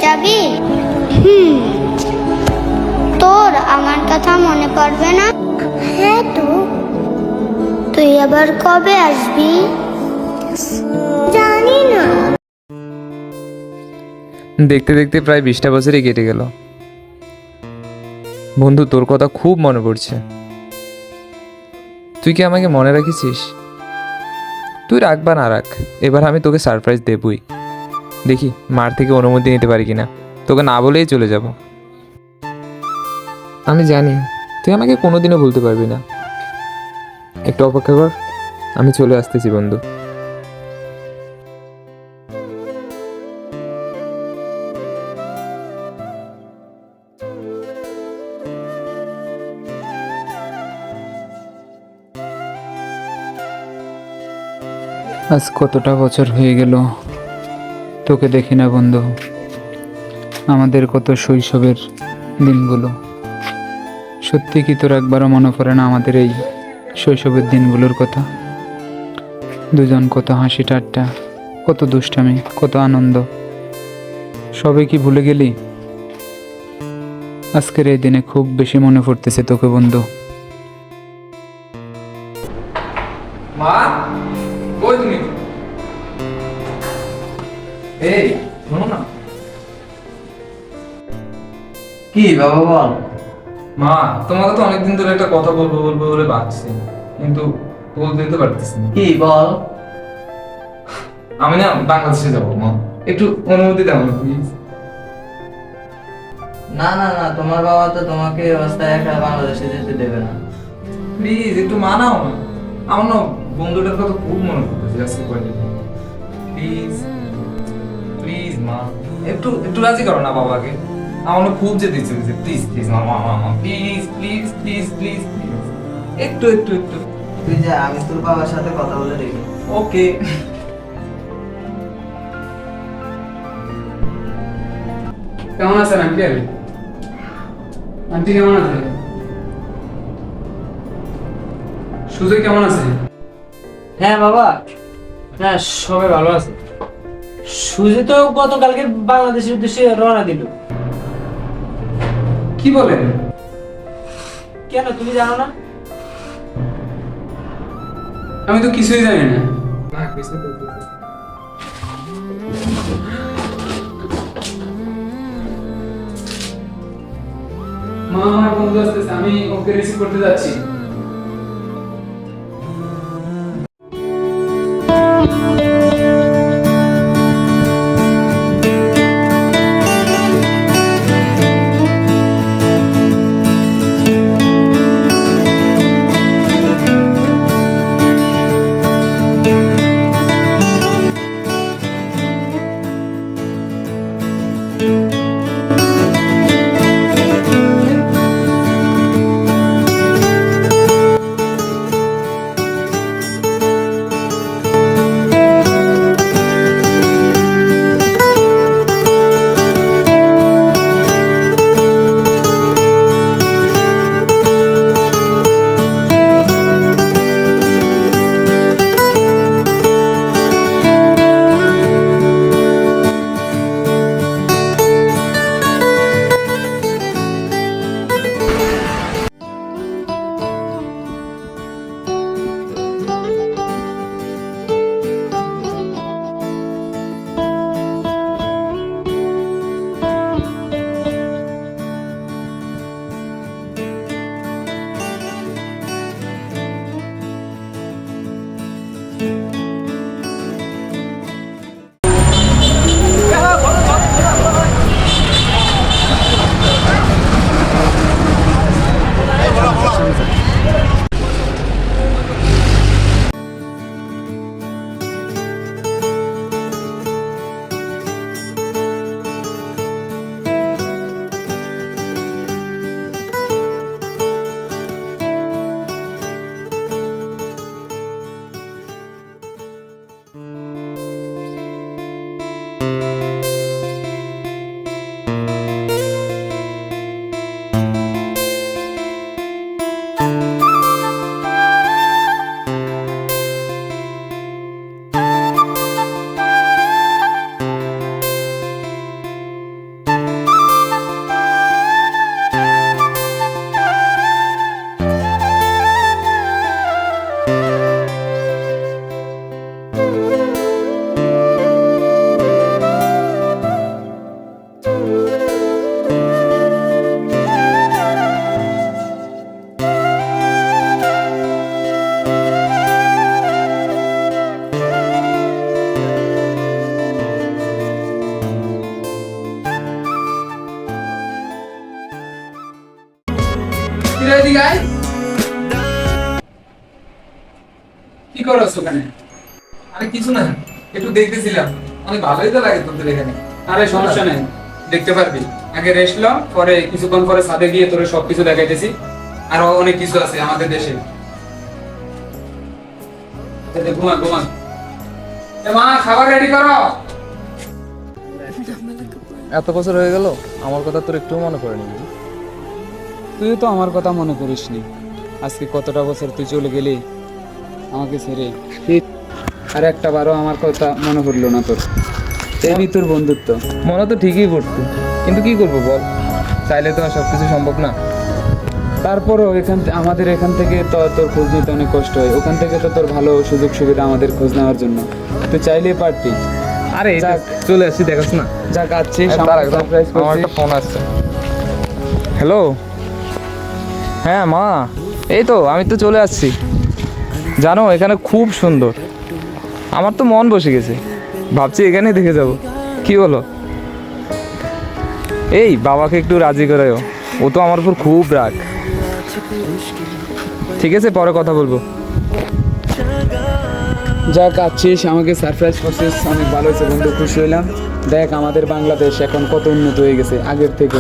যাবি? তোর আমার কথা মনে পড়বে না? হ্যাঁ তো। তুই আবার কবে আসবি? জানি না। দেখতে দেখতে প্রায় 20টা বছরই কেটে গেল। বন্ধু, তোর কথা খুব মনে পড়ছে। তুই কি আমাকে মনে রাখিস? তুই রাখ বা না রাখ, এবার আমি তোকে সারপ্রাইজ দেবই। দেখি মার থেকে অনুমতি নিতে পারি কিনা। তোকে না বলেই চলে যাব। আমি জানি তুই আমাকে কোনোদিনও ভুলতে পারবি না। একটু অপেক্ষা কর, আমি চলে আসতেছি বন্ধু। আজ কতটা বছর হয়ে গেল তোকে দেখি না বন্ধু। আমাদের কত শৈশবের দিনগুলো। সত্যি কি তোর একবারও মনে পড়ে না আমাদের এই শৈশবের দিনগুলোর কথা? দুজন কত হাসি ঠাট্টা, কত দুষ্টামি, কত আনন্দ, সবে কি ভুলে গেলি? আজকের এই দিনে খুব বেশি মনে পড়তেছে তোকে বন্ধু। মা, কই তুমি? এই শোনো না। কি বাবা বল। মা, তোমাকে তো অনেকদিন ধরে একটা কথা বলবো বলবো বলে ভাবছি, কিন্তু বলতে তো পারতেছি না। কি বল। আমি না বাংলাদেশে যাবো মা, একটু অনুমতি দাও না প্লিজ। না না না, তোমার বাবা তো তোমাকে এই অবস্থায় একা বাংলাদেশে যেতে দেবে না। প্লিজ একটু মানাও না। আমার না বন্ধুটার কথা খুব মনে পড়তেছে আজকে কয়দিন। প্লিজ প্লিজ মা, একটু একটু রাজি করো না বাবাকে। আমার না খুব যেতে ইচ্ছে করছে। প্লিজ প্লিজ মা মা মা মা please please please please please একটু একটু একটু। তুই যা, আমি তোর বাবার সাথে কথা বলে দেখি। ওকে। কেমন আছেন আঙ্কেল? আন্টি কেমন আছে? সুজয় কেমন আছে? হ্যাঁ বাবা, হ্যাঁ সবাই ভালো আছে। সুজি তো গতকালকে বাংলাদেশের উদ্দেশ্যে রওনা দিল। কি বলেন? কেন, তুমি জানো না? আমি তো কিছুই জানি না। না কিছু বলতে মা, আমার বন্ধু আসতেছে, আমি ওকে রিসিভ করতে যাচ্ছি। এদিকে আয়। কি করছ ওখানে? আরে কিছু না, একটু দেখতেছিলাম। অনেক ভালোই তো লাগে তোদের এখানে। আরে সমস্যা নেই, দেখতে পারবি। আগে রেস্ট ল, পরে কিছুক্ষণ পরে ছাদে গিয়ে তোরে সবকিছু দেখাইতেছি। আরো অনেক কিছু আছে আমাদের দেশে। ঘুমা ঘুমা। এ মা, খাবার রেডি করো। এত বছর হয়ে গেল, আমার কথা তোর একটু মনে পড়েনি। তুই তো আমার কথা মনে করিসনি। আজকে কতটা বছর তুই চলে গেলি আমাকে ছেড়ে। আর একটা বারও আমার কথা মনে পড়লো না তোর। এই তোর বন্ধুত্ব। মনে তো ঠিকই পড়তো, কিন্তু কি করবো বল, চাইলে তো আর সবকিছু সম্ভব না। তারপরও আমাদের এখান থেকে তো তোর খোঁজ নিতে অনেক কষ্ট হয়। ওখান থেকে তো তোর ভালো সুযোগ সুবিধা আমাদের খোঁজ নেওয়ার জন্য। তুই চাইলেই পারতি। আরে এই তো যাক। চলে আসছি, দেখাস না। যা কাচ্ছি আমার একটা ফোন আসছে। হ্যালো, হ্যাঁ মা, এই তো আমি তো চলে আসছি। জানো এখানে খুব সুন্দর, আমার তো মন বসে গেছে। ভাবছি এখানেই দেখে যাব, কি বলো? এই বাবাকে একটু রাজি করায়ও, ও তো আমার উপর খুব রাগ। ঠিক আছে, পরে কথা বলবো। যা কাচ্ছিস, আমাকে সারপ্রাইজ করছিস, অনেক ভালো হয়েছে বন্ধু, খুশি হইলাম। দেখ আমাদের বাংলাদেশ এখন কত উন্নত হয়ে গেছে আগের থেকে।